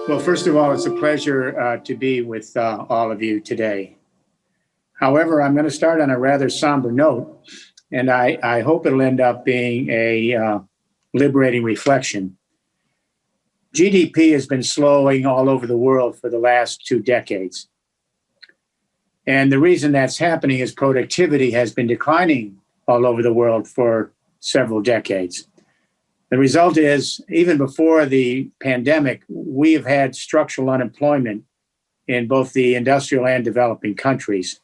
Well, first of all, it's a pleasure to be with all of you today. However, I'm going to start on a rather somber note, and I hope it'll end up being a liberating reflection. GDP has been slowing all over the world for the last 2 decades. And the reason that's happening is productivity has been declining all over the world for several decades. The result is, even before the pandemic, we have had structural unemployment in both the industrial and developing countries.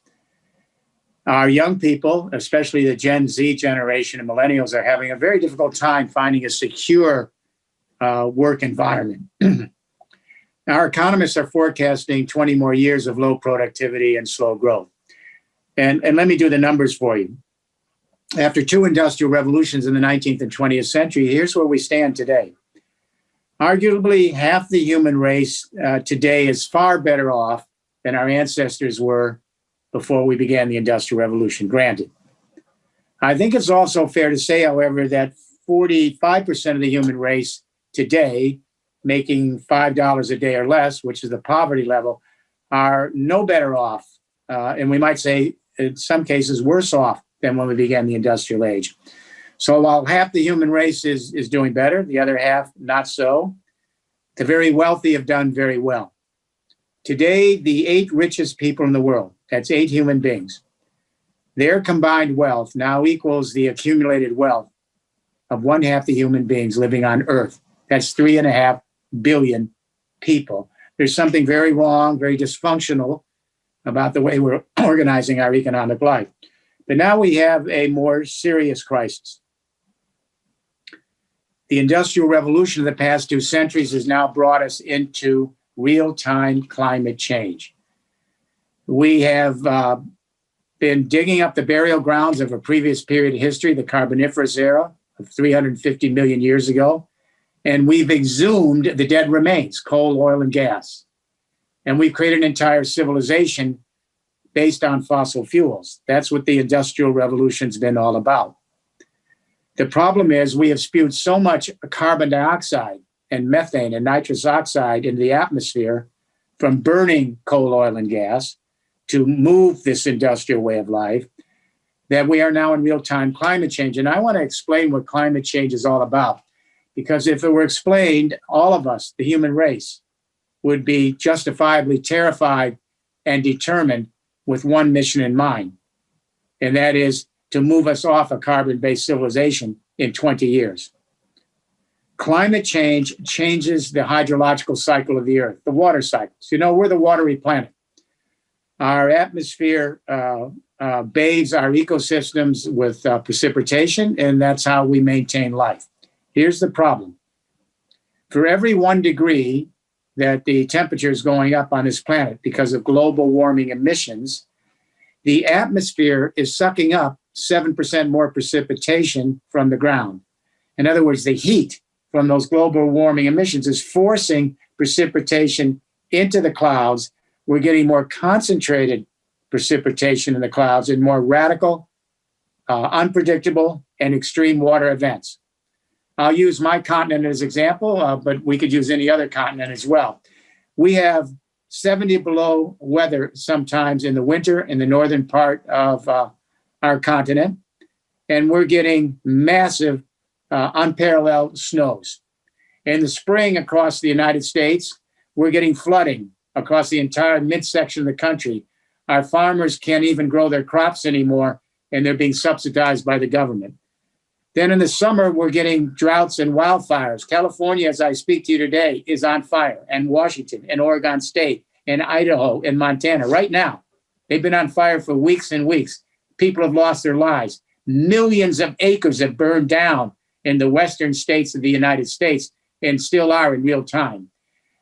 Our young people, especially the Gen Z generation and millennials, are having a very difficult time finding a secure work environment. Our economists are forecasting 20 more years of low productivity and slow growth. And let me do the numbers for you. After 2 industrial revolutions in the 19th and 20th century, here's where we stand today. Arguably, half the human race today is far better off than our ancestors were before we began the Industrial Revolution, granted. I think it's also fair to say, however, that 45% of the human race today, making $5 a day or less, which is the poverty level, are no better off, and we might say in some cases worse off than when we began the industrial age. So while half the human race is doing better, the other half not so, the very wealthy have done very well. Today, the 8 richest people in the world, that's 8 human beings, their combined wealth now equals the accumulated wealth of 1/2 the human beings living on Earth. That's 3.5 billion people. There's something very wrong, very dysfunctional about the way we're organizing our economic life. But now we have a more serious crisis. The Industrial Revolution of the past 2 centuries has now brought us into real-time climate change. We have been digging up the burial grounds of a previous period of history, the Carboniferous era of 350 million years ago, and we've exhumed the dead remains, coal, oil, and gas. And we've created an entire civilization based on fossil fuels. That's what the Industrial Revolution's been all about. The problem is we have spewed so much carbon dioxide and methane and nitrous oxide into the atmosphere from burning coal, oil, and gas to move this industrial way of life that we are now in real-time climate change. And I want to explain what climate change is all about, because if it were explained, all of us, the human race, would be justifiably terrified and determined with one mission in mind, and that is to move us off a carbon-based civilization in 20 years. Climate change changes the hydrological cycle of the Earth, the water cycles. You know, we're the watery planet. Our atmosphere bathes our ecosystems with precipitation, and that's how we maintain life. Here's the problem. For every 1 degree that the temperature is going up on this planet because of global warming emissions, the atmosphere is sucking up 7% more precipitation from the ground. In other words, the heat from those global warming emissions is forcing precipitation into the clouds. We're getting more concentrated precipitation in the clouds and more radical, unpredictable, and extreme water events. I'll use my continent as an example, but we could use any other continent as well. We have 70 below weather sometimes in the winter in the northern part of our continent, and we're getting massive, unparalleled snows. In the spring across the United States, we're getting flooding across the entire midsection of the country. Our farmers can't even grow their crops anymore, and they're being subsidized by the government. Then in the summer, we're getting droughts and wildfires. California, as I speak to you today, is on fire, and Washington, and Oregon State, and Idaho, and Montana. Right now, they've been on fire for weeks and weeks. People have lost their lives. Millions of acres have burned down in the western states of the United States and still are in real time.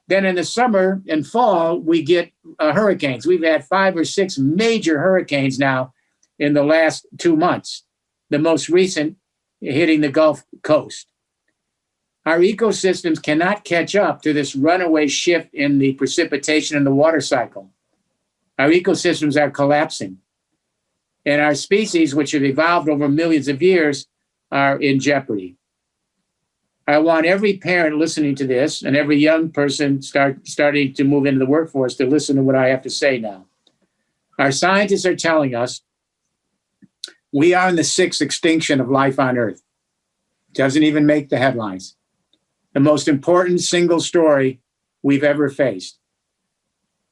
Then in the summer and fall, we get hurricanes. We've had 5 or 6 major hurricanes now in the last 2 months. The most recent hitting the Gulf Coast. Our ecosystems cannot catch up to this runaway shift in the precipitation and the water cycle. Our ecosystems are collapsing. And our species, which have evolved over millions of years, are in jeopardy. I want every parent listening to this and every young person starting to move into the workforce to listen to what I have to say now. Our scientists are telling us we are in the sixth extinction of life on Earth. Doesn't even make the headlines. The most important single story we've ever faced.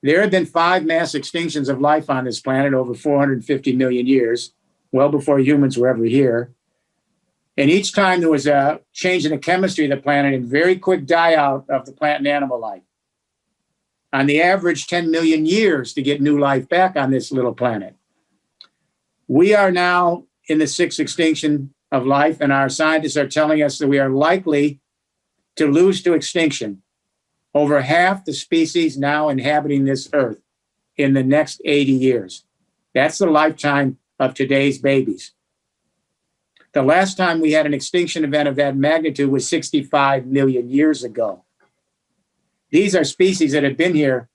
There have been 5 mass extinctions of life on this planet over 450 million years, well before humans were ever here. And each time there was a change in the chemistry of the planet and very quick die out of the plant and animal life. On the average, 10 million years to get new life back on this little planet. We are now in the sixth extinction of life, and our scientists are telling us that we are likely to lose to extinction over half the species now inhabiting this Earth in the next 80 years. That's the lifetime of today's babies. The last time we had an extinction event of that magnitude was 65 million years ago. These are species that have been here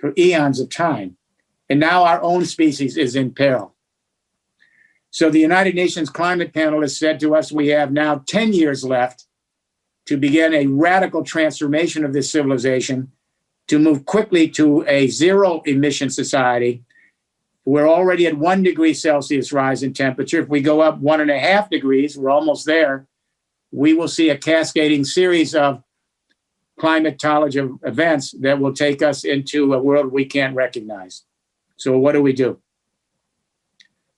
for eons of time, and now our own species is in peril. So the United Nations Climate Panel has said to us, we have now 10 years left to begin a radical transformation of this civilization to move quickly to a zero emission society. We're already at 1 degree Celsius rise in temperature. If we go up 1.5 degrees, we're almost there. We will see a cascading series of climatology events that will take us into a world we can't recognize. So what do?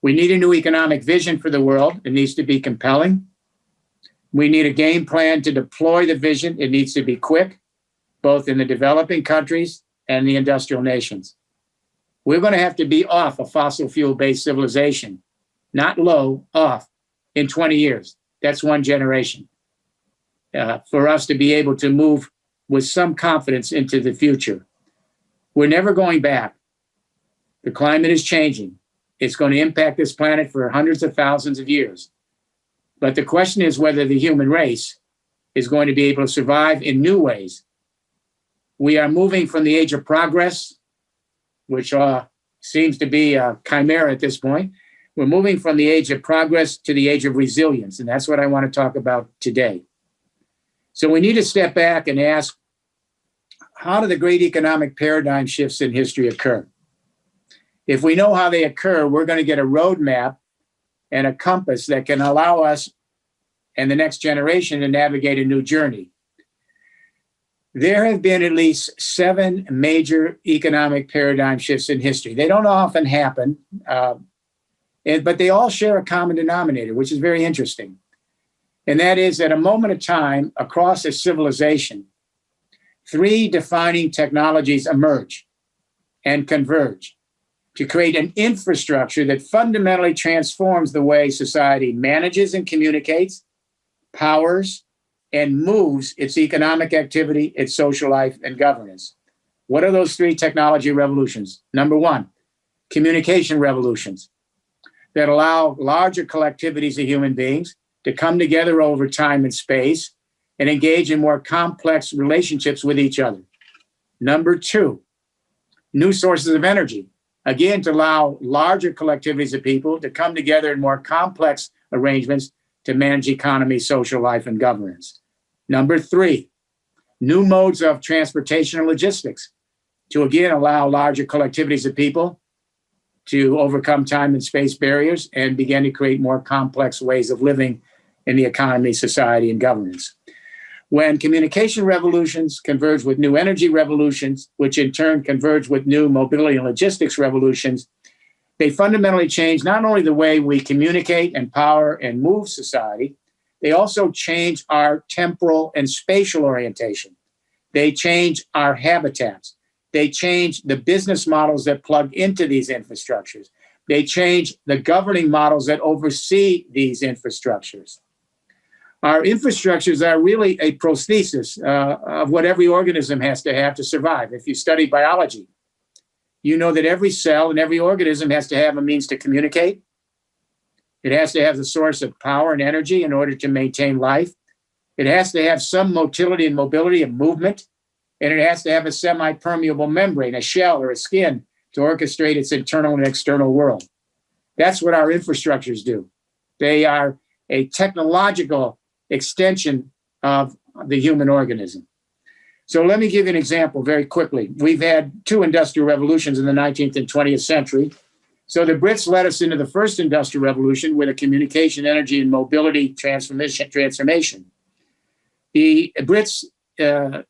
We need a new economic vision for the world. It needs to be compelling. We need a game plan to deploy the vision. It needs to be quick, both in the developing countries and the industrial nations. We're going to have to be off a fossil fuel-based civilization, not low, off in 20 years. That's 1 generation. For us to be able to move with some confidence into the future. We're never going back. The climate is changing. It's going to impact this planet for hundreds of thousands of years. But the question is whether the human race is going to be able to survive in new ways. We are moving from the age of progress, which seems to be a chimera at this point. We're moving from the age of progress to the age of resilience, and that's what I want to talk about today. So we need to step back and ask, how do the great economic paradigm shifts in history occur? If we know how they occur, we're going to get a roadmap and a compass that can allow us and the next generation to navigate a new journey. There have been at least 7 major economic paradigm shifts in history. They don't often happen, but they all share a common denominator, which is very interesting. And that is, at a moment of time across a civilization, 3 defining technologies emerge and converge to create an infrastructure that fundamentally transforms the way society manages and communicates, powers, and moves its economic activity, its social life, and governance. What are those 3 technology revolutions? Number 1, communication revolutions that allow larger collectivities of human beings to come together over time and space and engage in more complex relationships with each other. Number 2, new sources of energy, again, to allow larger collectivities of people to come together in more complex arrangements to manage economy, social life, and governance. Number 3, new modes of transportation and logistics to, again, allow larger collectivities of people to overcome time and space barriers and begin to create more complex ways of living in the economy, society, and governance. When communication revolutions converge with new energy revolutions, which in turn converge with new mobility and logistics revolutions, they fundamentally change not only the way we communicate, empower, and move society, they also change our temporal and spatial orientation. They change our habitats. They change the business models that plug into these infrastructures. They change the governing models that oversee these infrastructures. Our infrastructures are really a prosthesis of what every organism has to survive. If you study biology, you know that every cell and every organism has to have a means to communicate. It has to have the source of power and energy in order to maintain life. It has to have some motility and mobility and movement. And it has to have a semi-permeable membrane, a shell or a skin, to orchestrate its internal and external world. That's what our infrastructures do. They are a technological extension of the human organism. So let me give you an example very quickly. We've had two industrial revolutions in the 19th and 20th century. So the Brits led us into the first industrial revolution with a communication, energy, and mobility transformation. The Brits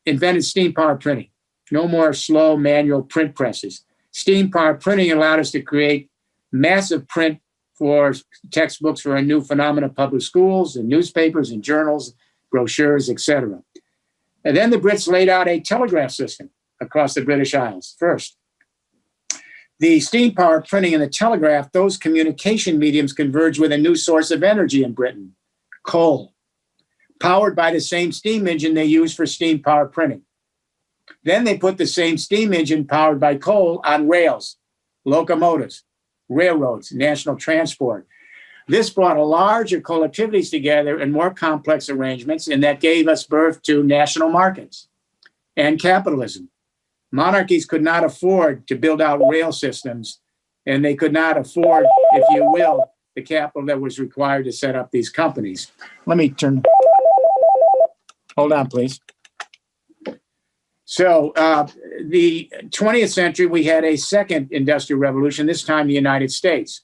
invented steam power printing. No more slow manual print presses. Steam power printing allowed us to create massive print for textbooks for a new phenomenon, public schools and newspapers and journals, brochures, etc. And then the Brits laid out a telegraph system across the British Isles first. The steam power printing and the telegraph, those communication mediums converged with a new source of energy in Britain, coal, powered by the same steam engine they used for steam power printing. Then they put the same steam engine powered by coal on rails, locomotives, railroads, national transport. This brought a larger collectivities together and more complex arrangements, and that gave us birth to national markets and capitalism. Monarchies could not afford to build out rail systems, and they could not afford, if you will, the capital that was required to set up these companies. Let me turn. Hold on, please. So the 20th century, we had a second industrial revolution, this time the United States.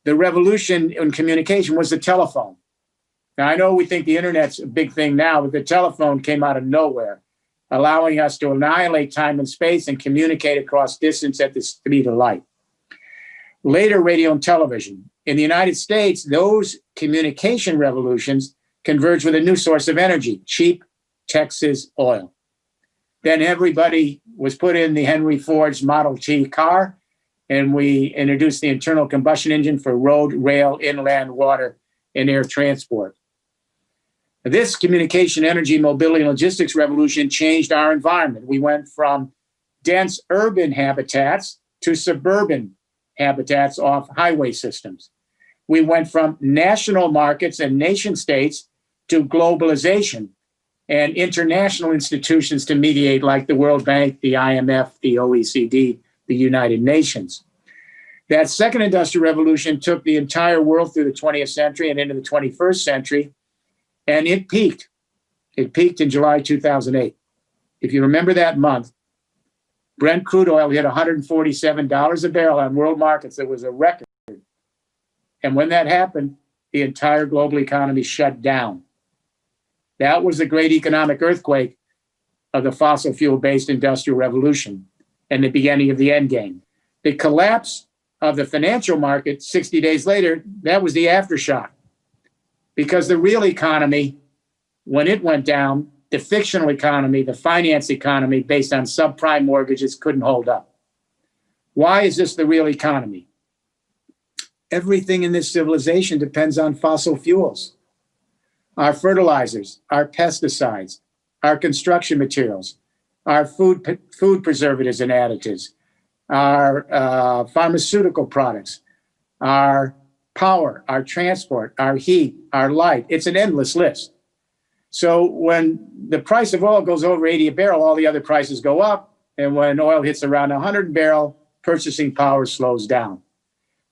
The revolution in communication was the telephone. Now, I know we think the internet's a big thing now, but the telephone came out of nowhere, allowing us to annihilate time and space and communicate across distance at the speed of light. Later, radio and television. In the United States, those communication revolutions converged with a new source of energy, cheap Texas oil. Then everybody was put in the Henry Ford's Model T car, and we introduced the internal combustion engine for road, rail, inland, water, and air transport. This communication, energy, mobility, and logistics revolution changed our environment. We went from dense urban habitats to suburban habitats off highway systems. We went from national markets and nation states to globalization and international institutions to mediate, like the World Bank, the IMF, the OECD, the United Nations. That second industrial revolution took the entire world through the 20th century and into the 21st century, and it peaked. It peaked in July 2008. If you remember that month, Brent crude oil hit $147 a barrel on world markets. It was a record. And when that happened, the entire global economy shut down. That was the great economic earthquake of the fossil fuel-based industrial revolution and the beginning of the end game. The collapse of the financial market 60 days later, that was the aftershock. Because the real economy, when it went down, the fictional economy, the finance economy based on subprime mortgages couldn't hold up. Why is this the real economy? Everything in this civilization depends on fossil fuels. Our fertilizers, our pesticides, our construction materials, our food preservatives and additives, our pharmaceutical products, our power, our transport, our heat, our light. It's an endless list. So when the price of oil goes over 80 a barrel, all the other prices go up. And when oil hits around 100 a barrel, purchasing power slows down.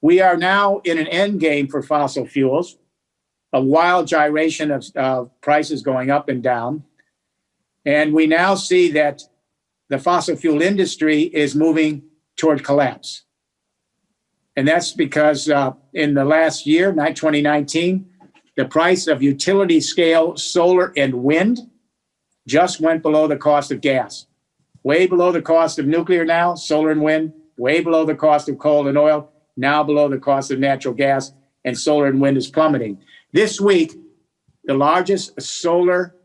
We are now in an end game for fossil fuels, a wild gyration of prices going up and down. And we now see that the fossil fuel industry is moving toward collapse. And that's because in the last year, 2019, the price of utility scale solar and wind just went below the cost of gas. Way below the cost of nuclear now, solar and wind, way below the cost of coal and oil, now below the cost of natural gas, and solar and wind is plummeting. This week, the largest solar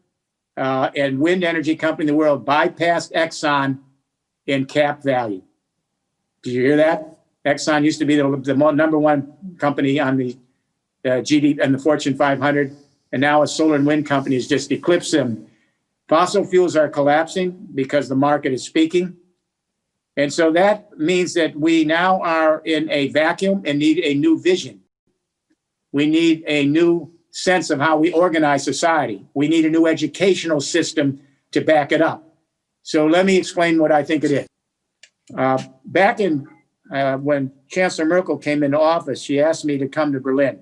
and wind energy company in the world bypassed Exxon in cap value. Did you hear that? Exxon used to be the number one company on the GDP and the Fortune 500, and now a solar and wind company has just eclipsed them. Fossil fuels are collapsing because the market is speaking. And so that means that we now are in a vacuum and need a new vision. We need a new sense of how we organize society. We need a new educational system to back it up. So let me explain what I think it is. Back in when Chancellor Merkel came into office, she asked me to come to Berlin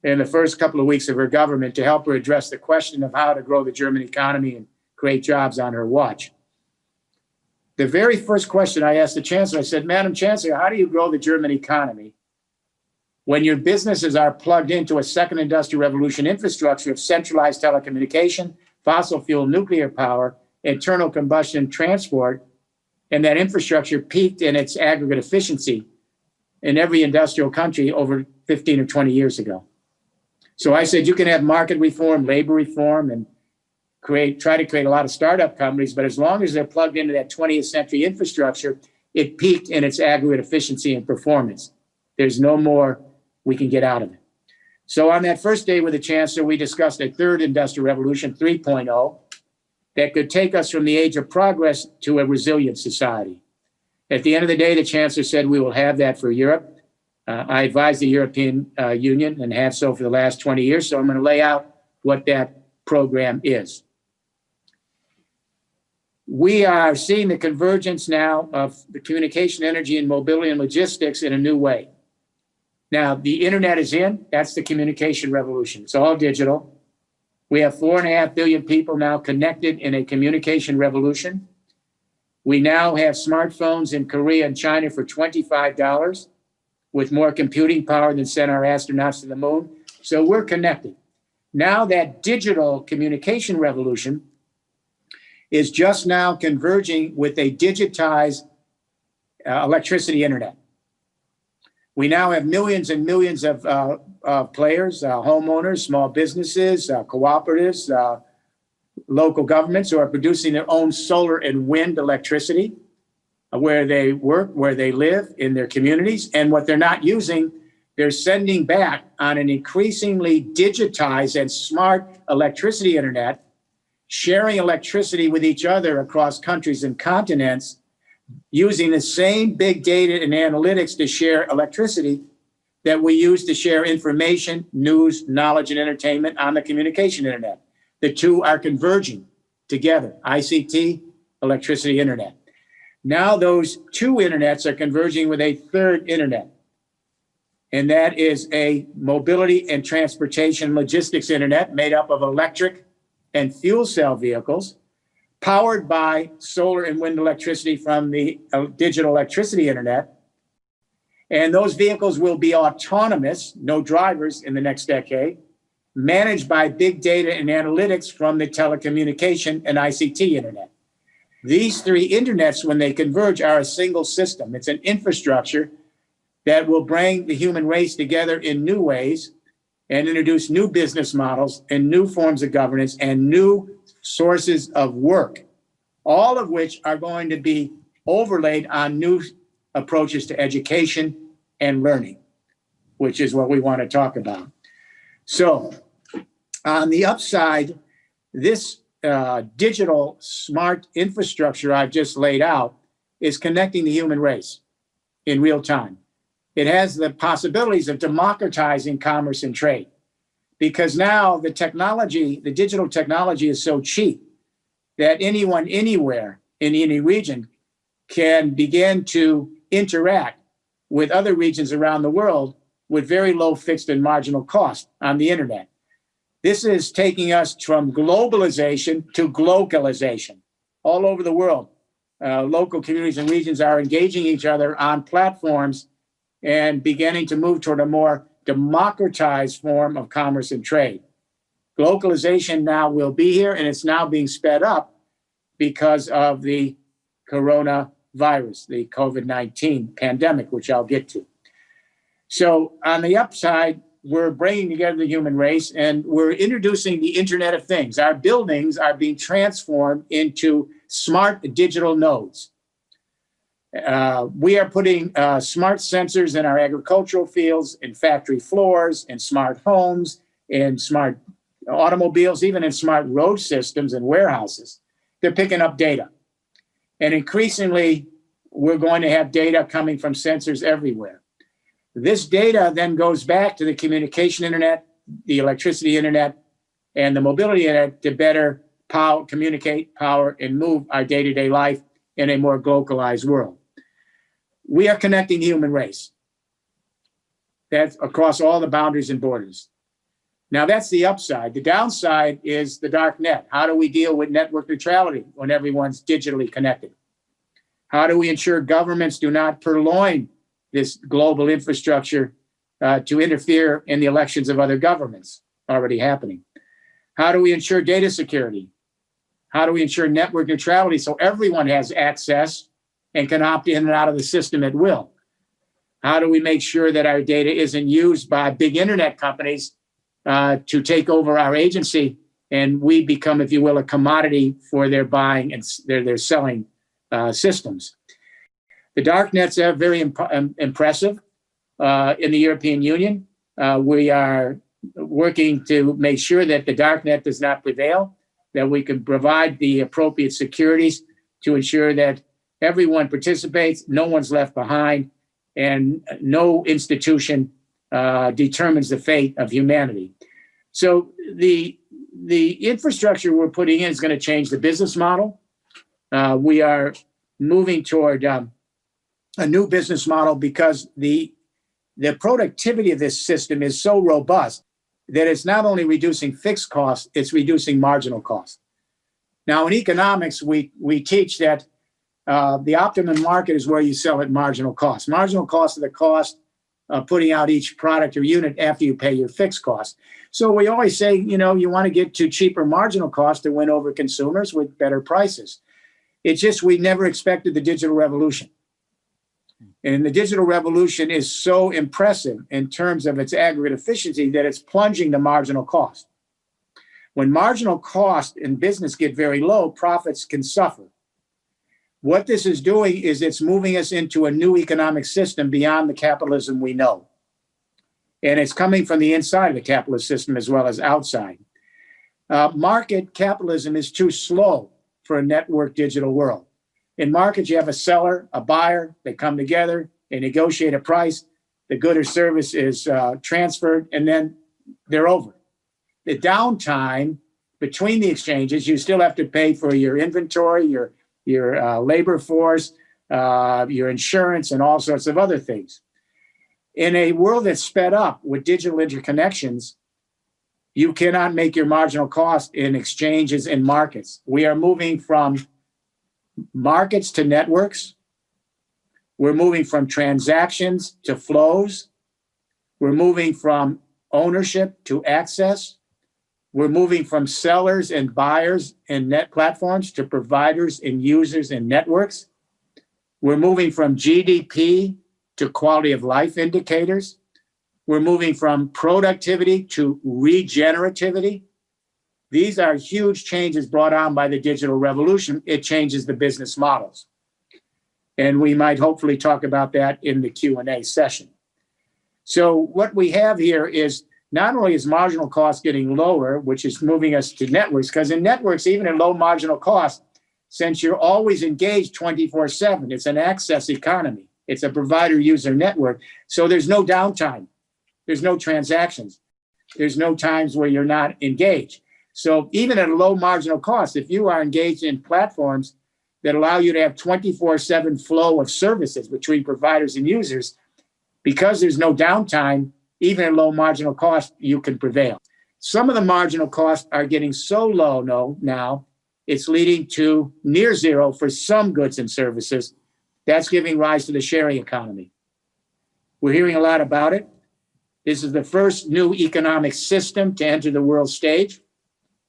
in the first couple of weeks of her government to help her address the question of how to grow the German economy and create jobs on her watch. The very first question I asked the Chancellor, I said, Madam Chancellor, how do you grow the German economy when your businesses are plugged into a second industrial revolution infrastructure of centralized telecommunication, fossil fuel nuclear power, internal combustion transport, and that infrastructure peaked in its aggregate efficiency in every industrial country over 15 or 20 years ago? So I said, you can have market reform, labor reform, and try to create a lot of startup companies, but as long as they're plugged into that 20th century infrastructure, it peaked in its aggregate efficiency and performance. There's no more we can get out of it. So on that first day with the Chancellor, we discussed a third industrial revolution, 3.0, that could take us from the age of progress to a resilient society. At the end of the day, the Chancellor said we will have that for Europe. I advise the European Union and have so for the last 20 years. So I'm going to lay out what that program is. We are seeing the convergence now of the communication, energy, and mobility and logistics in a new way. Now, the internet is in. That's the communication revolution. It's all digital. We have 4.5 billion people now connected in a communication revolution. We now have smartphones in Korea and China for $25 with more computing power than sent our astronauts to the moon. So we're connected. Now that digital communication revolution is just now converging with a digitized electricity internet. We now have millions and millions of players, homeowners, small businesses, cooperatives, local governments who are producing their own solar and wind electricity where they work, where they live, in their communities. And what they're not using, they're sending back on an increasingly digitized and smart electricity internet, sharing electricity with each other across countries and continents, using the same big data and analytics to share electricity that we use to share information, news, knowledge, and entertainment on the communication internet. The two are converging together, ICT, electricity, internet. Now those two internets are converging with a third internet, and that is a mobility and transportation logistics internet made up of electric and fuel cell vehicles powered by solar and wind electricity from the digital electricity internet. And those vehicles will be autonomous, no drivers in the next decade, managed by big data and analytics from the telecommunication and ICT internet. These three internets, when they converge, are a single system. It's an infrastructure that will bring the human race together in new ways and introduce new business models and new forms of governance and new sources of work, all of which are going to be overlaid on new approaches to education and learning, which is what we want to talk about. So on the upside, this digital smart infrastructure I've just laid out is connecting the human race in real time. It has the possibilities of democratizing commerce and trade, because now the technology, the digital technology, is so cheap that anyone, anywhere, in any region can begin to interact with other regions around the world with very low fixed and marginal cost on the internet. This is taking us from globalization to glocalization. All over the world, local communities and regions are engaging each other on platforms and beginning to move toward a more democratized form of commerce and trade. Globalization now will be here, and it's now being sped up because of the coronavirus, the COVID-19 pandemic, which I'll get to. So on the upside, we're bringing together the human race, and we're introducing the Internet of Things. Our buildings are being transformed into smart digital nodes. We are putting smart sensors in our agricultural fields, in factory floors, in smart homes, in smart automobiles, even in smart road systems and warehouses. They're picking up data. And increasingly, we're going to have data coming from sensors everywhere. This data then goes back to the communication internet, the electricity internet, and the mobility internet to better communicate, power, and move our day-to-day life in a more globalized world. We are connecting the human race. That's across all the boundaries and borders. Now, that's the upside. The downside is the dark net. How do we deal with network neutrality when everyone's digitally connected? How do we ensure governments do not purloin this global infrastructure to interfere in the elections of other governments already happening? How do we ensure data security? How do we ensure network neutrality so everyone has access and can opt in and out of the system at will? How do we make sure that our data isn't used by big internet companies to take over our agency and we become, if you will, a commodity for their buying and their selling systems? The dark nets are very impressive in the European Union. We are working to make sure that the dark net does not prevail, that we can provide the appropriate securities to ensure that everyone participates, no one's left behind, and no institution determines the fate of humanity. So the infrastructure we're putting in is going to change the business model. We are moving toward a new business model because the productivity of this system is so robust that it's not only reducing fixed costs, it's reducing marginal costs. Now, in economics, we teach that the optimum market is where you sell at marginal cost. Marginal cost is the cost of putting out each product or unit after you pay your fixed cost. So we always say, you want to get to cheaper marginal cost to win over consumers with better prices. It's just we never expected the digital revolution. And the digital revolution is so impressive in terms of its aggregate efficiency that it's plunging the marginal cost. When marginal cost in business get very low, profits can suffer. What this is doing is it's moving us into a new economic system beyond the capitalism we know. And it's coming from the inside of the capitalist system as well as outside. Market capitalism is too slow for a network digital world. In markets, you have a seller, a buyer, they come together, they negotiate a price, the good or service is transferred, and then they're over. The downtime between the exchanges, you still have to pay for your inventory, your labor force, your insurance, and all sorts of other things. In a world that's sped up with digital interconnections, you cannot make your marginal cost in exchanges and markets. We are moving from markets to networks. We're moving from transactions to flows. We're moving from ownership to access. We're moving from sellers and buyers and net platforms to providers and users and networks. We're moving from GDP to quality of life indicators. We're moving from productivity to regenerativity. These are huge changes brought on by the digital revolution. It changes the business models. And we might hopefully talk about that in the Q&A session. So what we have here is not only is marginal cost getting lower, which is moving us to networks, because in networks, even at low marginal cost, since you're always engaged 24/7, it's an access economy. It's a provider-user network. So there's no downtime. There's no transactions. There's no times where you're not engaged. So even at a low marginal cost, if you are engaged in platforms that allow you to have 24/7 flow of services between providers and users, because there's no downtime, even at low marginal cost, you can prevail. Some of the marginal costs are getting so low now, it's leading to near zero for some goods and services. That's giving rise to the sharing economy. We're hearing a lot about it. This is the first new economic system to enter the world stage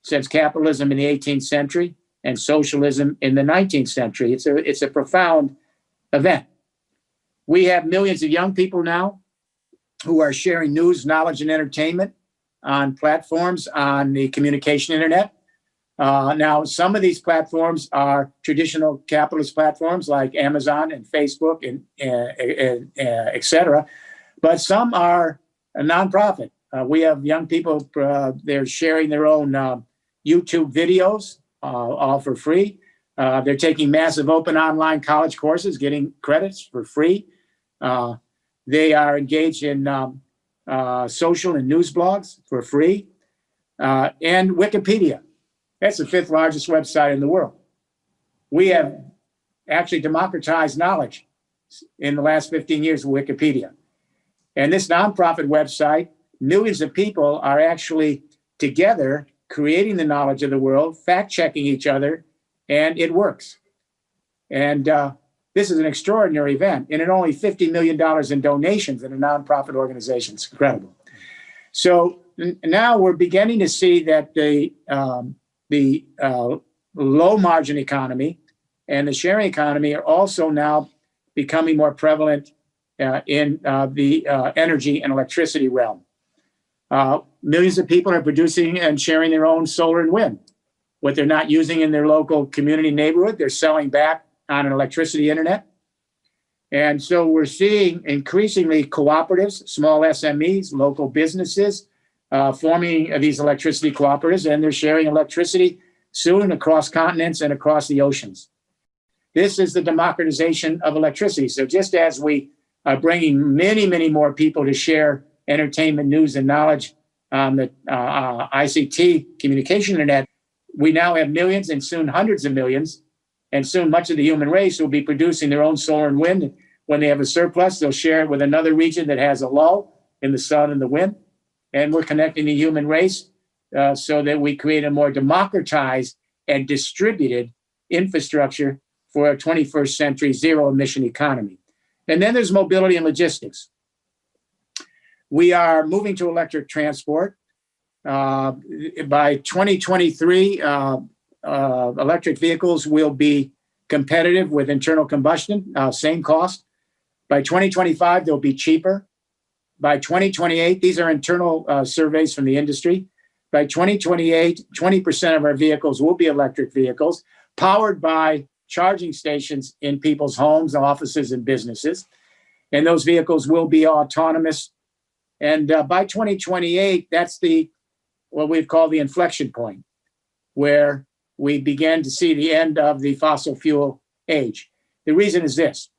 since capitalism in the 18th century and socialism in the 19th century. It's a profound event. We have millions of young people now who are sharing news, knowledge, and entertainment on platforms on the communication internet. Now, some of these platforms are traditional capitalist platforms like Amazon and Facebook and et cetera, but some are a nonprofit. We have young people, they're sharing their own YouTube videos, all for free. They're taking massive open online college courses, getting credits for free. They are engaged in social and news blogs for free. And Wikipedia. That's the 5th largest website in the world. We have actually democratized knowledge in the last 15 years with Wikipedia. And this nonprofit website millions of people are actually together creating the knowledge of the world, fact-checking each other, and it works. And this is an extraordinary event, and it only $50 million in donations in a nonprofit organization. It's incredible. So now we're beginning to see that the low margin economy and the sharing economy are also now becoming more prevalent in the energy and electricity realm. Millions of people are producing and sharing their own solar and wind. What they're not using in their local community neighborhood, they're selling back on an electricity internet. And so we're seeing increasingly cooperatives, small SMEs, local businesses forming these electricity cooperatives, and they're sharing electricity soon across continents and across the oceans. This is the democratization of electricity. So just as we are bringing many, many more people to share entertainment, news, and knowledge on the ICT communication internet, we now have millions and soon hundreds of millions. And soon much of the human race will be producing their own solar and wind. When they have a surplus, they'll share it with another region that has a lull in the sun and the wind. And we're connecting the human race so that we create a more democratized and distributed infrastructure for a 21st century zero emission economy. And then there's mobility and logistics. We are moving to electric transport. By 2023, electric vehicles will be competitive with internal combustion, same cost. By 2025, they'll be cheaper. By 2028, these are internal surveys from the industry. By 2028, 20% of our vehicles will be electric vehicles powered by charging stations in people's homes, offices, and businesses. And those vehicles will be autonomous. And by 2028, that's what we've called the inflection point, where we began to see the end of the fossil fuel age. The reason is this.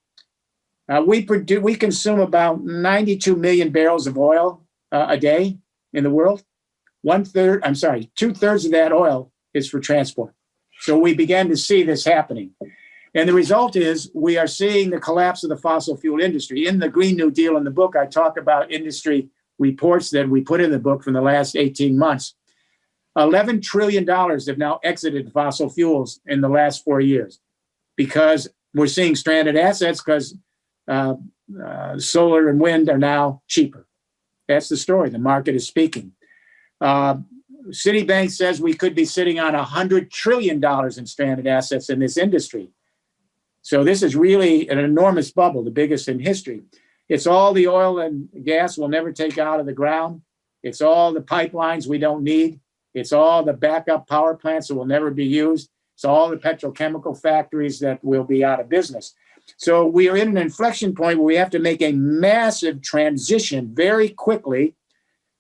We consume about 92 million barrels of oil a day in the world. 2/3 of that oil is for transport. So we began to see this happening. And the result is we are seeing the collapse of the fossil fuel industry. In the Green New Deal in the book, I talk about industry reports that we put in the book from the last 18 months. $11 trillion have now exited fossil fuels in the last 4 years because we're seeing stranded assets because solar and wind are now cheaper. That's the story. The market is speaking. Citibank says we could be sitting on $100 trillion in stranded assets in this industry. So this is really an enormous bubble, the biggest in history. It's all the oil and gas we'll never take out of the ground. It's all the pipelines we don't need. It's all the backup power plants that will never be used. It's all the petrochemical factories that will be out of business. So we are in an inflection point where we have to make a massive transition very quickly.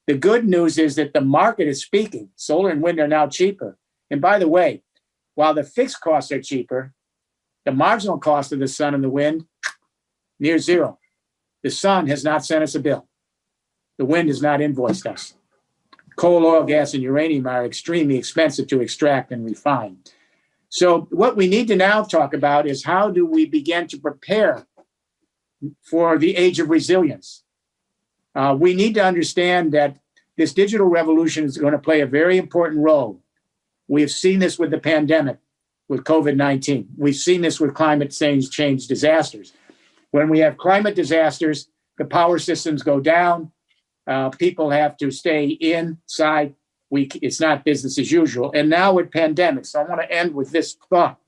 The good news is that the market is speaking. Solar and wind are now cheaper. And by the way, while the fixed costs are cheaper, the marginal cost of the sun and the wind, near zero. The sun has not sent us a bill. The wind has not invoiced us. Coal, oil, gas, and uranium are extremely expensive to extract and refine. So what we need to now talk about is how do we begin to prepare for the age of resilience? We need to understand that this digital revolution is going to play a very important role. We have seen this with the pandemic, with COVID-19. We've seen this with climate change disasters. When we have climate disasters, the power systems go down. People have to stay inside. It's not business as usual. And now with pandemics, so I want to end with this thought.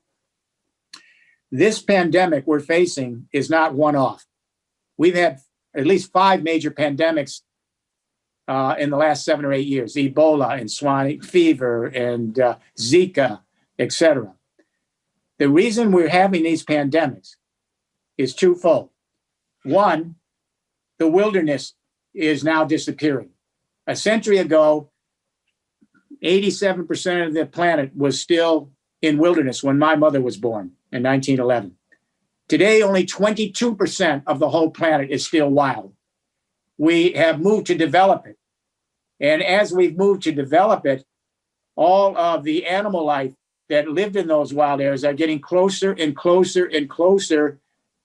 This pandemic we're facing is not one-off. We've had at least 5 major pandemics in the last 7 or 8 years: Ebola and swine fever and Zika, etc. The reason we're having these pandemics is twofold. One, the wilderness is now disappearing. A century ago, 87% of the planet was still in wilderness when my mother was born in 1911. Today, only 22% of the whole planet is still wild. We have moved to develop it. And as we've moved to develop it, all of the animal life that lived in those wild areas are getting closer and closer and closer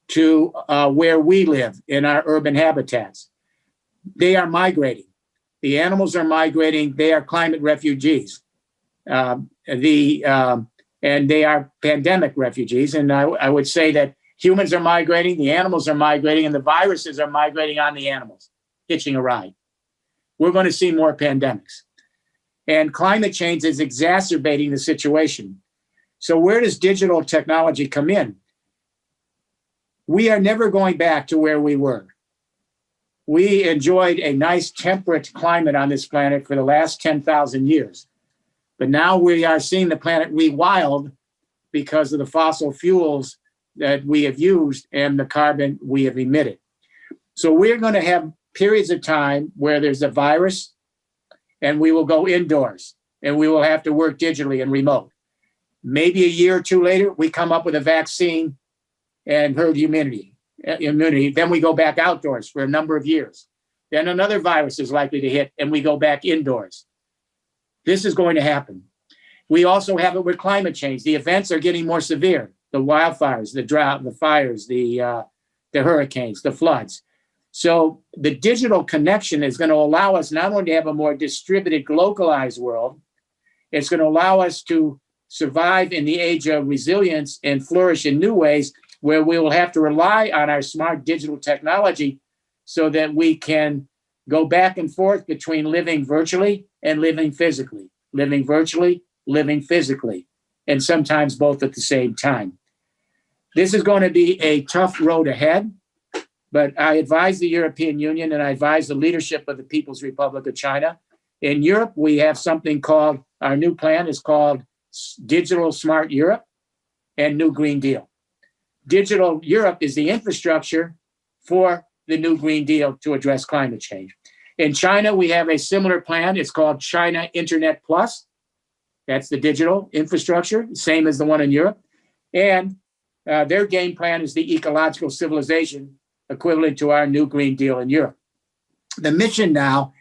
to where we live in our urban habitats. They are migrating. The animals are migrating. They are climate refugees. And they are pandemic refugees. And I would say that humans are migrating, the animals are migrating, and the viruses are migrating on the animals, hitching a ride. We're going to see more pandemics. And climate change is exacerbating the situation. So where does digital technology come in? We are never going back to where we were. We enjoyed a nice temperate climate on this planet for the last 10,000 years. But now we are seeing the planet rewild because of the fossil fuels that we have used and the carbon we have emitted. So we're going to have periods of time where there's a virus and we will go indoors and we will have to work digitally and remote. Maybe a year or two later, we come up with a vaccine and herd immunity. Then we go back outdoors for a number of years. Then another virus is likely to hit and we go back indoors. This is going to happen. We also have it with climate change. The events are getting more severe. The wildfires, the drought, the fires, the hurricanes, the floods. So the digital connection is going to allow us not only to have a more distributed, localized world, it's going to allow us to survive in the age of resilience and flourish in new ways where we will have to rely on our smart digital technology so that we can go back and forth between living virtually and living physically, living virtually, living physically, and sometimes both at the same time. This is going to be a tough road ahead, but I advise the European Union and I advise the leadership of the People's Republic of China. In Europe, we have something called, our new plan is called Digital Smart Europe and New Green Deal. Digital Europe is the infrastructure for the new Green Deal to address climate change. In China, we have a similar plan. It's called China Internet Plus. That's the digital infrastructure, same as the one in Europe. And their game plan is the ecological civilization equivalent to our new Green Deal in Europe. The mission now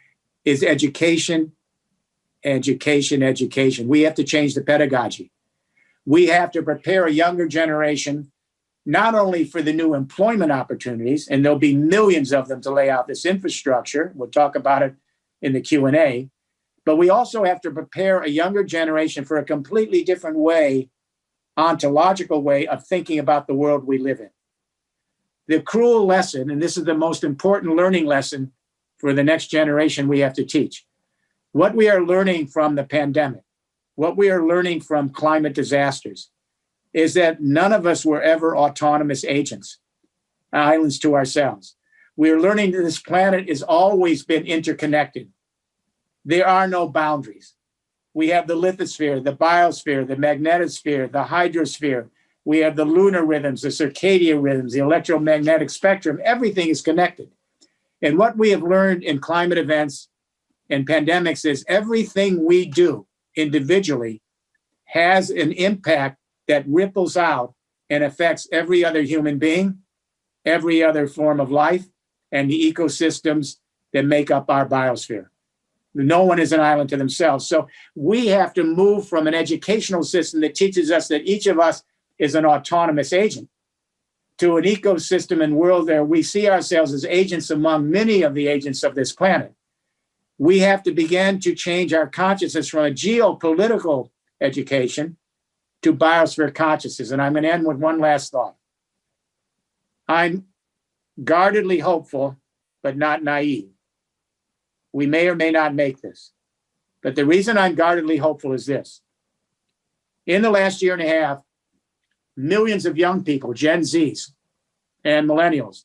is education, education, education. We have to change the pedagogy. We have to prepare a younger generation not only for the new employment opportunities, and there'll be millions of them to lay out this infrastructure. We'll talk about it in the Q&A. But we also have to prepare a younger generation for a completely different way, ontological way of thinking about the world we live in. The cruel lesson, and this is the most important learning lesson for the next generation we have to teach. What we are learning from the pandemic, what we are learning from climate disasters, is that none of us were ever autonomous agents, islands to ourselves. We're learning that this planet has always been interconnected. There are no boundaries. We have the lithosphere, the biosphere, the magnetosphere, the hydrosphere. We have the lunar rhythms, the circadian rhythms, the electromagnetic spectrum. Everything is connected. And what we have learned in climate events and pandemics is everything we do individually has an impact that ripples out and affects every other human being, every other form of life, and the ecosystems that make up our biosphere. No one is an island to themselves. So we have to move from an educational system that teaches us that each of us is an autonomous agent to an ecosystem and world where we see ourselves as agents among many of the agents of this planet. We have to begin to change our consciousness from a geopolitical education to biosphere consciousness. And I'm going to end with one last thought. I'm guardedly hopeful, but not naive. We may or may not make this. But the reason I'm guardedly hopeful is this. In the last year and a half, millions of young people, Gen Zs and millennials,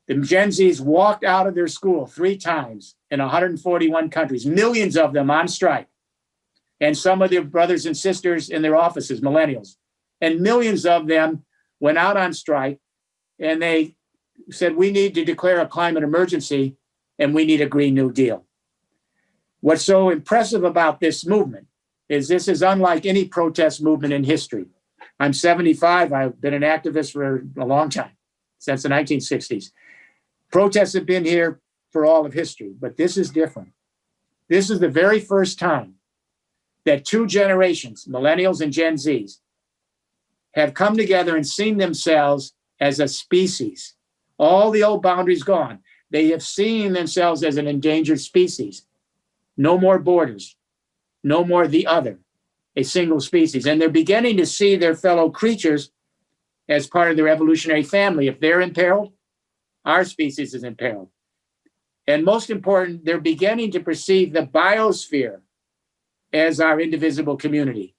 the Gen Zs walked out of their school 3 times in 141 countries, millions of them on strike. And some of their brothers and sisters in their offices, millennials. And millions of them went out on strike and they said, we need to declare a climate emergency and we need a Green New Deal. What's so impressive about this movement is this is unlike any protest movement in history. I'm 75. I've been an activist for a long time, since the 1960s. Protests have been here for all of history, but this is different. This is the very first time that 2 generations, millennials and Gen Zs, have come together and seen themselves as a species. All the old boundaries gone. They have seen themselves as an endangered species. No more borders, no more the other, a single species. And they're beginning to see their fellow creatures as part of their evolutionary family. If they're imperiled, our species is imperiled. And most important, they're beginning to perceive the biosphere as our indivisible community.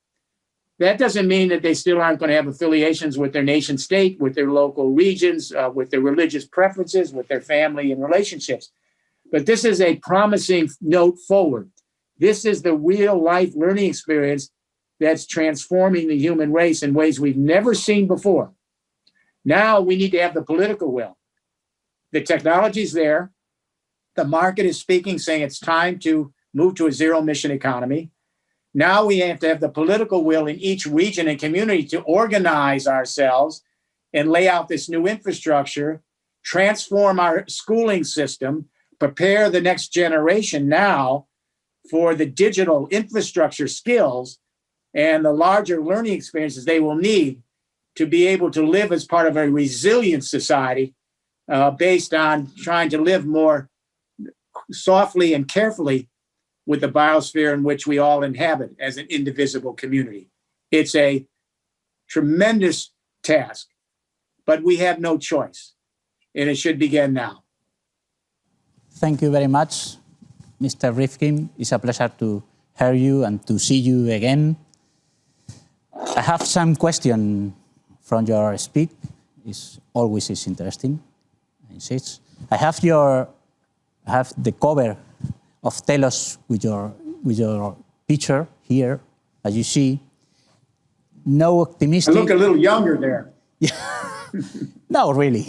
That doesn't mean that they still aren't going to have affiliations with their nation state, with their local regions, with their religious preferences, with their family and relationships. But this is a promising note forward. This is the real life learning experience that's transforming the human race in ways we've never seen before. Now we need to have the political will. The technology's there. The market is speaking, saying it's time to move to a zero-emission economy. Now we have to have the political will in each region and community to organize ourselves and lay out this new infrastructure, transform our schooling system, prepare the next generation now for the digital infrastructure skills and the larger learning experiences they will need to be able to live as part of a resilient society based on trying to live more softly and carefully with the biosphere in which we all inhabit as an indivisible community. It's a tremendous task, but we have no choice, and it should begin now. Thank you very much, Mr. Rifkin. It's a pleasure to hear you and to see you again. I have some question from your speech. It's always interesting. I have the cover of Telos with your picture here, as you see. No optimistic. I look a little younger there. No, really.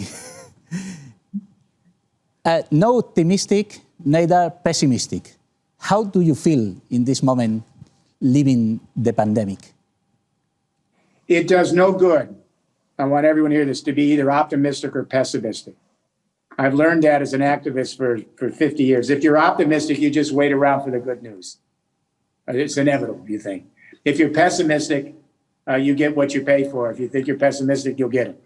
No optimistic, neither pessimistic. How do you feel in this moment living the pandemic? It does no good. I want everyone to hear this, to be either optimistic or pessimistic. I've learned that as an activist for 50 years. If you're optimistic, you just wait around for the good news. It's inevitable, you think. If you're pessimistic, you get what you pay for. If you think you're pessimistic, you'll get it.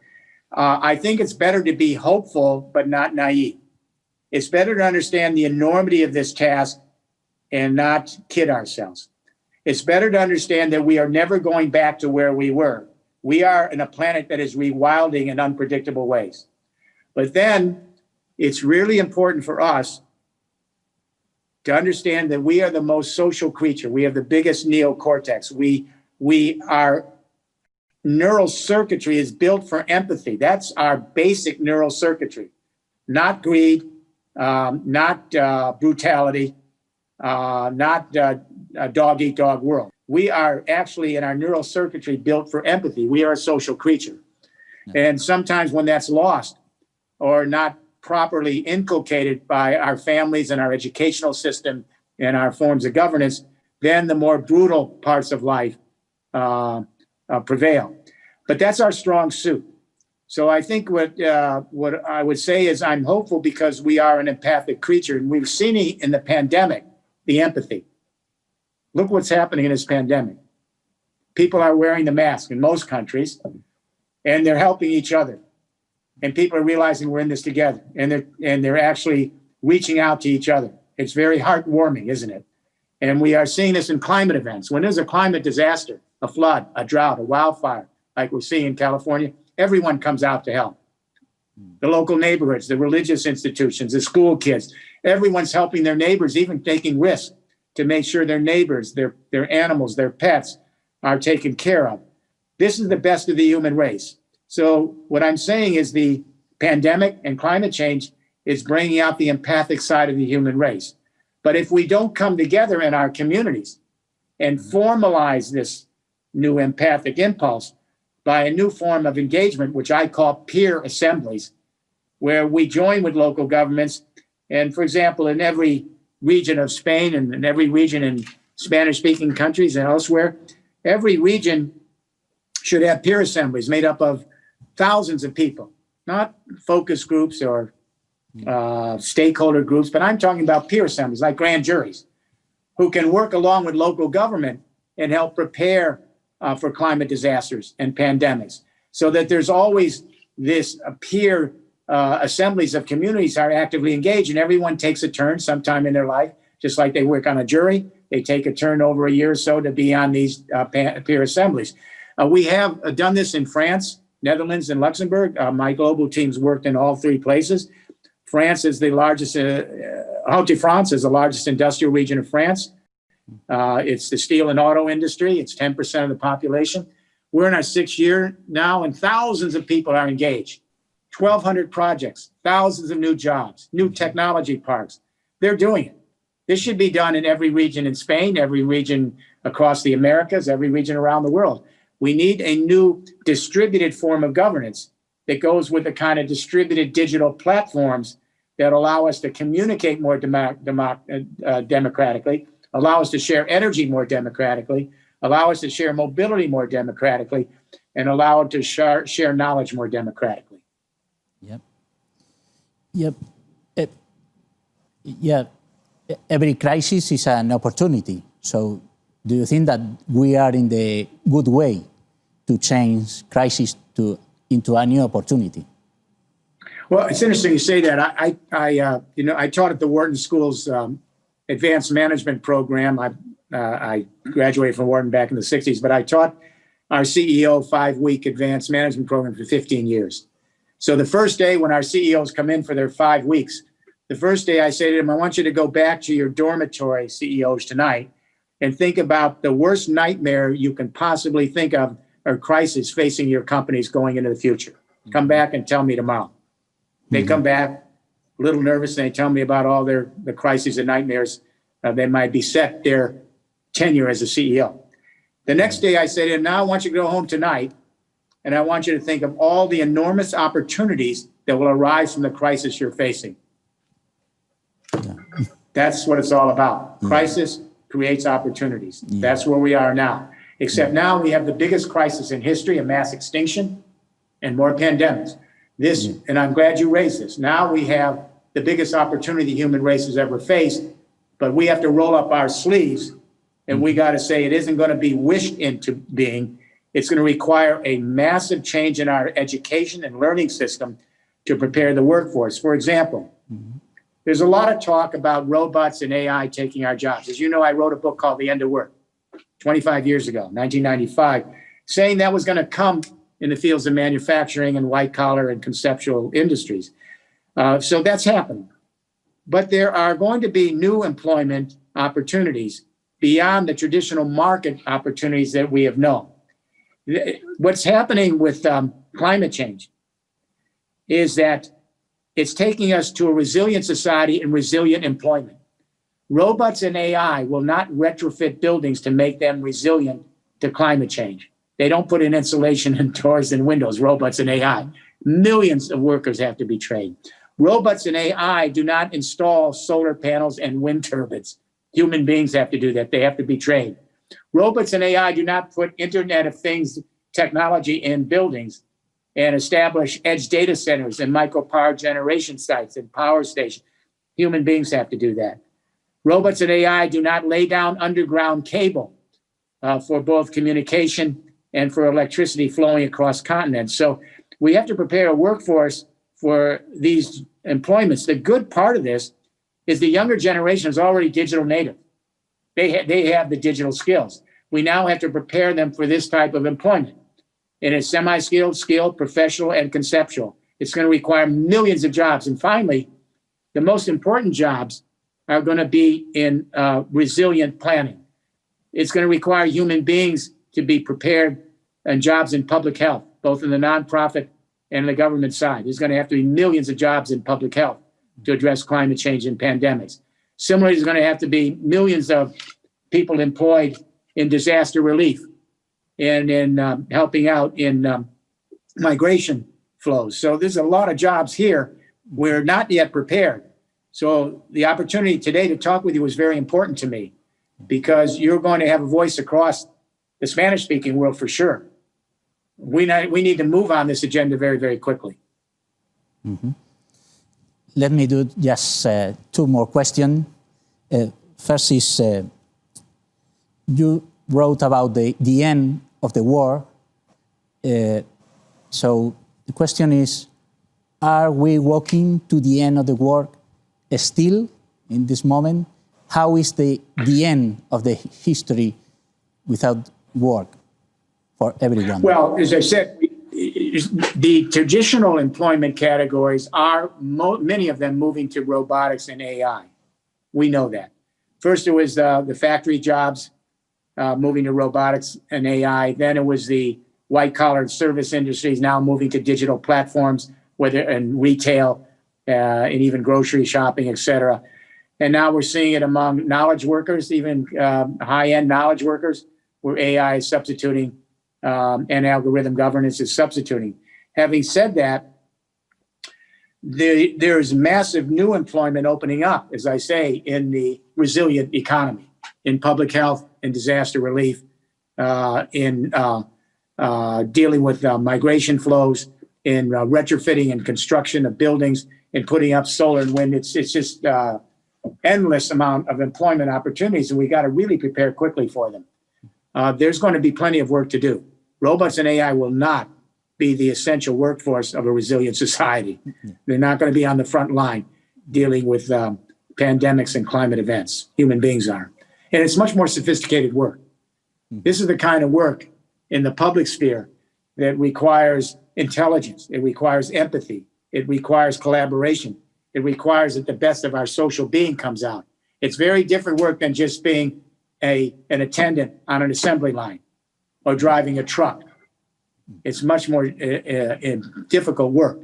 I think it's better to be hopeful, but not naive. It's better to understand the enormity of this task and not kid ourselves. It's better to understand that we are never going back to where we were. We are in a planet that is rewilding in unpredictable ways. But then it's really important for us to understand that we are the most social creature. We have the biggest neocortex. Our neural circuitry is built for empathy. That's our basic neural circuitry, not greed, not brutality, not a dog-eat-dog world. We are actually in our neural circuitry built for empathy. We are a social creature. And sometimes when that's lost or not properly inculcated by our families and our educational system and our forms of governance, then the more brutal parts of life prevail. But that's our strong suit. So I think what I would say is I'm hopeful because we are an empathic creature, and we've seen it in the pandemic, the empathy. Look what's happening in this pandemic. People are wearing the mask in most countries, and they're helping each other. And people are realizing we're in this together, and they're actually reaching out to each other. It's very heartwarming, isn't it? And we are seeing this in climate events. When there's a climate disaster, a flood, a drought, a wildfire, like we're seeing in California, everyone comes out to help. The local neighborhoods, the religious institutions, the school kids, everyone's helping their neighbors, even taking risks to make sure their neighbors, their animals, their pets are taken care of. This is the best of the human race. So what I'm saying is the pandemic and climate change is bringing out the empathic side of the human race. But if we don't come together in our communities and formalize this new empathic impulse by a new form of engagement, which I call peer assemblies, where we join with local governments. And for example, in every region of Spain and in every region in Spanish-speaking countries and elsewhere, every region should have peer assemblies made up of thousands of people, not focus groups or stakeholder groups, but I'm talking about peer assemblies like grand juries who can work along with local government and help prepare for climate disasters and pandemics so that there's always this peer assemblies of communities are actively engaged, and everyone takes a turn sometime in their life, just like they work on a jury. They take a turn over a year or so to be on these peer assemblies. We have done this in France, Netherlands, and Luxembourg. My global teams worked in all three places. France is the largest, Haute-France is the largest industrial region of France. It's the steel and auto industry. It's 10% of the population. We're in our 6th year now, and thousands of people are engaged. 1,200 projects, thousands of new jobs, new technology parks. They're doing it. This should be done in every region in Spain, every region across the Americas, every region around the world. We need a new distributed form of governance that goes with the kind of distributed digital platforms that allow us to communicate more democratically, allow us to share energy more democratically, allow us to share mobility more democratically, and allow us to share knowledge more democratically. Yep. Yep. Yeah. Every crisis is an opportunity. So do you think that we are in the good way to change crisis into a new opportunity? Well, it's interesting you say that. I taught at the Wharton School's advanced management program. I graduated from Wharton back in the 60s, but I taught our CEO 5-week advanced management program for 15 years. So the first day when our CEOs come in for their 5 weeks, the first day I say to them, I want you to go back to your dormitory, CEOs, tonight, and think about the worst nightmare you can possibly think of or crisis facing your companies going into the future. Come back and tell me tomorrow. They come back a little nervous, and they tell me about all the crises and nightmares that might beset their tenure as a CEO. The next day I say to them, now I want you to go home tonight, and I want you to think of all the enormous opportunities that will arise from the crisis you're facing. That's what it's all about. Crisis creates opportunities. That's where we are now. Except now we have the biggest crisis in history, a mass extinction, and more pandemics. And I'm glad you raised this. Now we have the biggest opportunity the human race has ever faced, but we have to roll up our sleeves, and we got to say it isn't going to be wished into being. It's going to require a massive change in our education and learning system to prepare the workforce. For example, there's a lot of talk about robots and AI taking our jobs. As you know, I wrote a book called The End of Work 25 years ago, 1995, saying that was going to come in the fields of manufacturing and white collar and conceptual industries. So that's happening. But there are going to be new employment opportunities beyond the traditional market opportunities that we have known. What's happening with climate change is that it's taking us to a resilient society and resilient employment. Robots and AI will not retrofit buildings to make them resilient to climate change. They don't put in insulation and doors and windows, robots and AI. Millions of workers have to be trained. Robots and AI do not install solar panels and wind turbines. Human beings have to do that. They have to be trained. Robots and AI do not put Internet of Things technology in buildings and establish edge data centers and micro power generation sites and power stations. Human beings have to do that. Robots and AI do not lay down underground cable for both communication and for electricity flowing across continents. So we have to prepare a workforce for these employments. The good part of this is the younger generation is already digital native. They have the digital skills. We now have to prepare them for this type of employment. And it's semi-skilled, skilled, professional, and conceptual. It's going to require millions of jobs. And finally, the most important jobs are going to be in resilient planning. It's going to require human beings to be prepared and jobs in public health, both in the nonprofit and the government side. There's going to have to be millions of jobs in public health to address climate change and pandemics. Similarly, there's going to have to be millions of people employed in disaster relief and in helping out in migration flows. So there's a lot of jobs here. We're not yet prepared. So the opportunity today to talk with you was very important to me because you're going to have a voice across the Spanish-speaking world for sure. We need to move on this agenda very, very quickly. Mm-hmm. Let me do just two more questions. First is, you wrote about the end of the war. So the question is, Are we walking to the end of the work still in this moment? How is the end of the history without work for everyone? Well, as I said, the traditional employment categories are, many of them, moving to robotics and AI. We know that. First, it was the factory jobs moving to robotics and AI. Then it was the white-collar service industries now moving to digital platforms, whether in retail and even grocery shopping, et cetera. And now we're seeing it among knowledge workers, even high-end knowledge workers, where AI is substituting and algorithm governance is substituting. Having said that, there's massive new employment opening up, as I say, in the resilient economy, in public health and disaster relief, in dealing with migration flows, in retrofitting and construction of buildings, and putting up solar and wind. It's just endless amount of employment opportunities, and we got to really prepare quickly for them. There's going to be plenty of work to do. Robots and AI will not be the essential workforce of a resilient society. They're not going to be on the front line dealing with pandemics and climate events. Human beings are. And it's much more sophisticated work. This is the kind of work in the public sphere that requires intelligence. It requires empathy. It requires collaboration. It requires that the best of our social being comes out. It's very different work than just being an attendant on an assembly line or driving a truck. It's much more difficult work.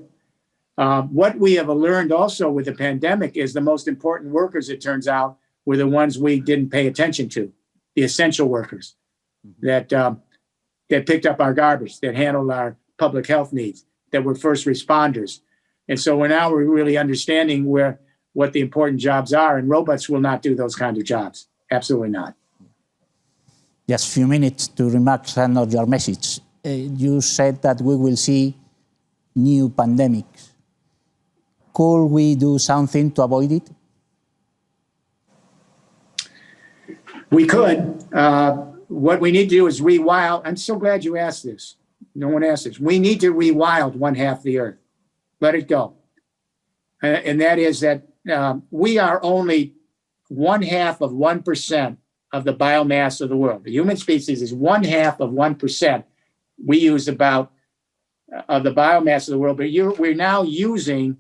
What we have learned also with the pandemic is the most important workers, it turns out, were the ones we didn't pay attention to, the essential workers that picked up our garbage, that handled our public health needs, that were first responders. And so we're really understanding what the important jobs are, and robots will not do those kinds of jobs. Absolutely not. Just a few minutes to remark some of your message. You said that we will see new pandemics. Could we do something to avoid it? We could. What we need to do is rewild. I'm so glad you asked this. No one asked this. We need to rewild one half the earth. Let it go. And that is that we are only 1/2 of 1% of the biomass of the world. The human species is 1/2 of 1%. We use about of the biomass of the world, but we're now using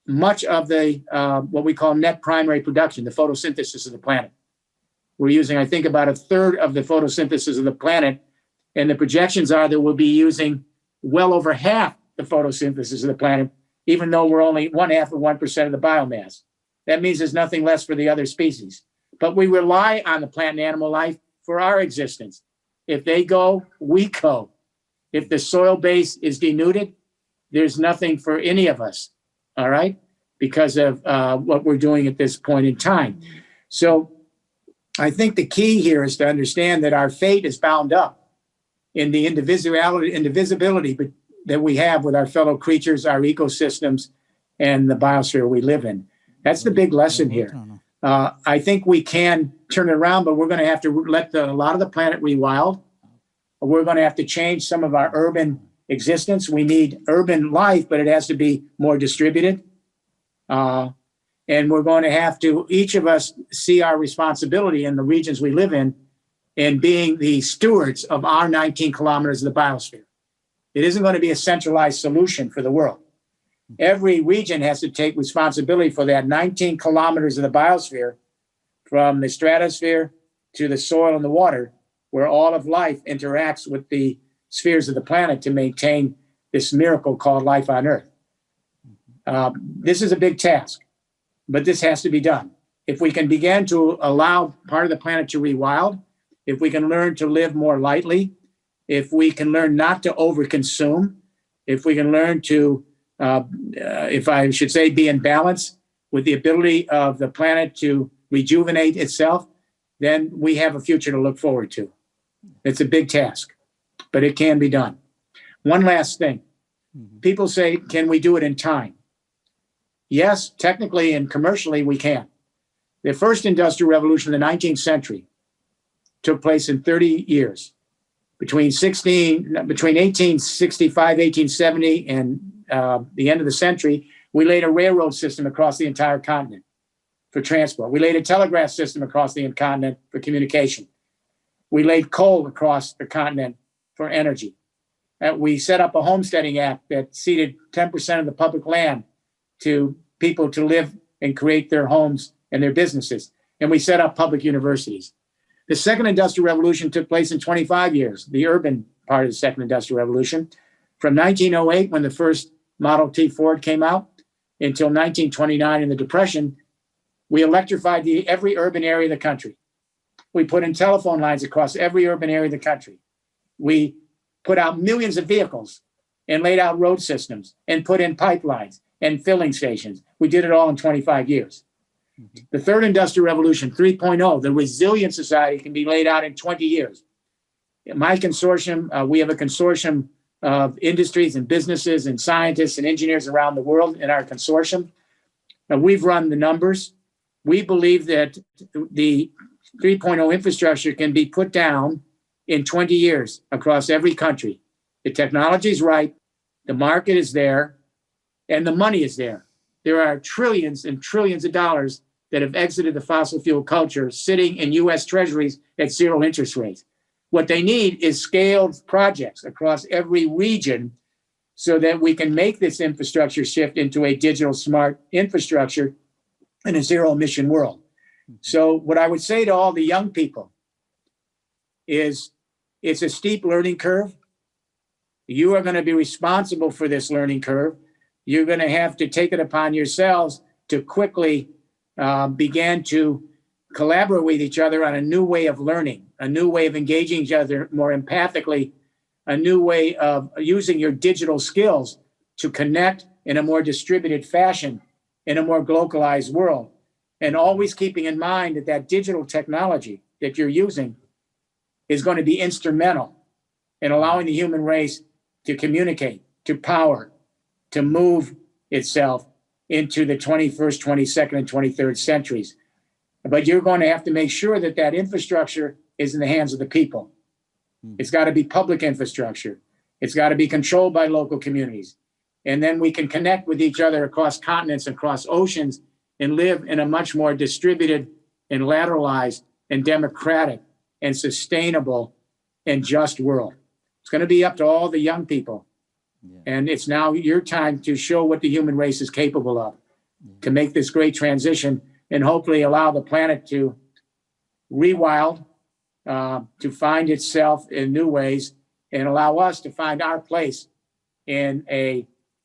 much of the what we call net primary production, the photosynthesis of the planet. We're using, I think, about 1/3 of the photosynthesis of the planet, and the projections are that we'll be using well over half the photosynthesis of the planet, even though we're only 1/2 of 1% of the biomass. That means there's nothing less for the other species. But we rely on the plant and animal life for our existence. If they go, we go. If the soil base is denuded, there's nothing for any of us, all right, because of what we're doing at this point in time. So I think the key here is to understand that our fate is bound up in the indivisibility that we have with our fellow creatures, our ecosystems, and the biosphere we live in. That's the big lesson here. I think we can turn it around, but we're going to have to let a lot of the planet rewild. We're going to have to change some of our urban existence. We need urban life, but it has to be more distributed. And we're going to have to, each of us, see our responsibility in the regions we live in being the stewards of our 19 kilometers of the biosphere. It isn't going to be a centralized solution for the world. Every region has to take responsibility for that 19 kilometers of the biosphere, from the stratosphere to the soil and the water, where all of life interacts with the spheres of the planet to maintain this miracle called life on Earth. This is a big task, but this has to be done. If we can begin to allow part of the planet to rewild, if we can learn to live more lightly, if we can learn not to overconsume, if we can learn to if I should say, be in balance with the ability of the planet to rejuvenate itself, then we have a future to look forward to. It's a big task, but it can be done. One last thing. People say, can we do it in time? Yes, technically and commercially we can. The first industrial revolution in the 19th century took place in 30 years. Between 1865, 1870, and the end of the century, we laid a railroad system across the entire continent for transport. We laid a telegraph system across the continent for communication. We laid coal across the continent for energy. We set up a homesteading act that ceded 10% of the public land to people to live and create their homes and their businesses. And we set up public universities. The second industrial revolution took place in 25 years, the urban part of the second industrial revolution. From 1908, when the first Model T Ford came out, until 1929 in the Depression, we electrified every urban area of the country. We put in telephone lines across every urban area of the country. We put out millions of vehicles and laid out road systems and put in pipelines and filling stations. We did it all in 25 years. The third industrial revolution, 3.0, the resilient society, can be laid out in 20 years. In my consortium, we have a consortium of industries and businesses and scientists and engineers around the world in our consortium. We've run the numbers. We believe that the 3.0 infrastructure can be put down in 20 years across every country. The technology is right, the market is there, and the money is there. There are trillions and trillions of dollars that have exited the fossil fuel culture sitting in US treasuries at zero interest rates. What they need is scaled projects across every region so that we can make this infrastructure shift into a digital smart infrastructure in a zero emission world. So what I would say to all the young people is it's a steep learning curve. You are going to be responsible for this learning curve. You're going to have to take it upon yourselves to quickly begin to collaborate with each other on a new way of learning, a new way of engaging each other more empathically, a new way of using your digital skills to connect in a more distributed fashion in a more globalized world. And always keeping in mind that that digital technology that you're using is going to be instrumental in allowing the human race to communicate, to power, to move itself into the 21st, 22nd, and 23rd centuries. But you're going to have to make sure that that infrastructure is in the hands of the people. It's got to be public infrastructure. It's got to be controlled by local communities. And then we can connect with each other across continents, across oceans, and live in a much more distributed and lateralized and democratic and sustainable and just world. It's going to be up to all the young people. And it's now your time to show what the human race is capable of, to make this great transition and hopefully allow the planet to rewild, to find itself in new ways, and allow us to find our place in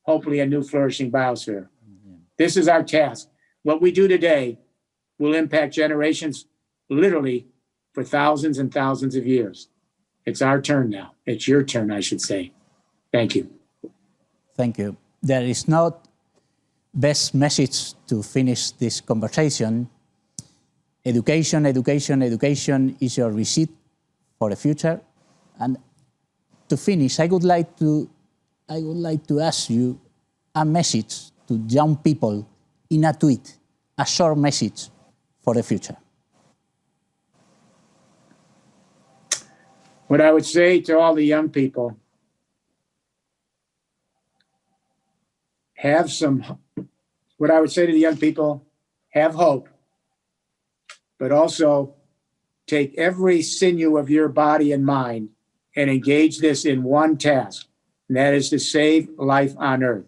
hopefully a new flourishing biosphere. This is our task. What we do today will impact generations literally for thousands and thousands of years. It's our turn now. It's your turn, I should say. Thank you. Thank you. There is no best message to finish this conversation. Education, education, education is your receipt for the future. And to finish, I would like to ask you a message to young people in a tweet, a short message for the future. What I would say to all the young people, have hope, but also take every sinew of your body and mind and engage this in one task, and that is to save life on Earth,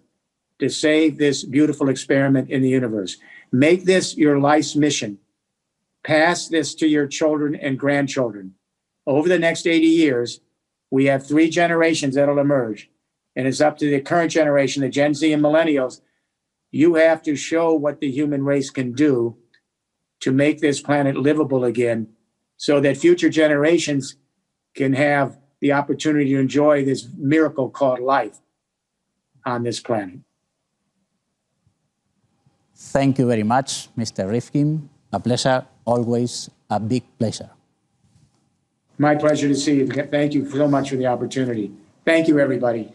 to save this beautiful experiment in the universe. Make this your life's mission. Pass this to your children and grandchildren. Over the next 80 years, we have 3 generations that'll emerge. And it's up to the current generation, the Gen Z and millennials. You have to show what the human race can do to make this planet livable again so that future generations can have the opportunity to enjoy this miracle called life on this planet. Thank you very much, Mr. Rifkin. A pleasure, always a big pleasure. My pleasure to see you. Thank you so much for the opportunity. Thank you, everybody.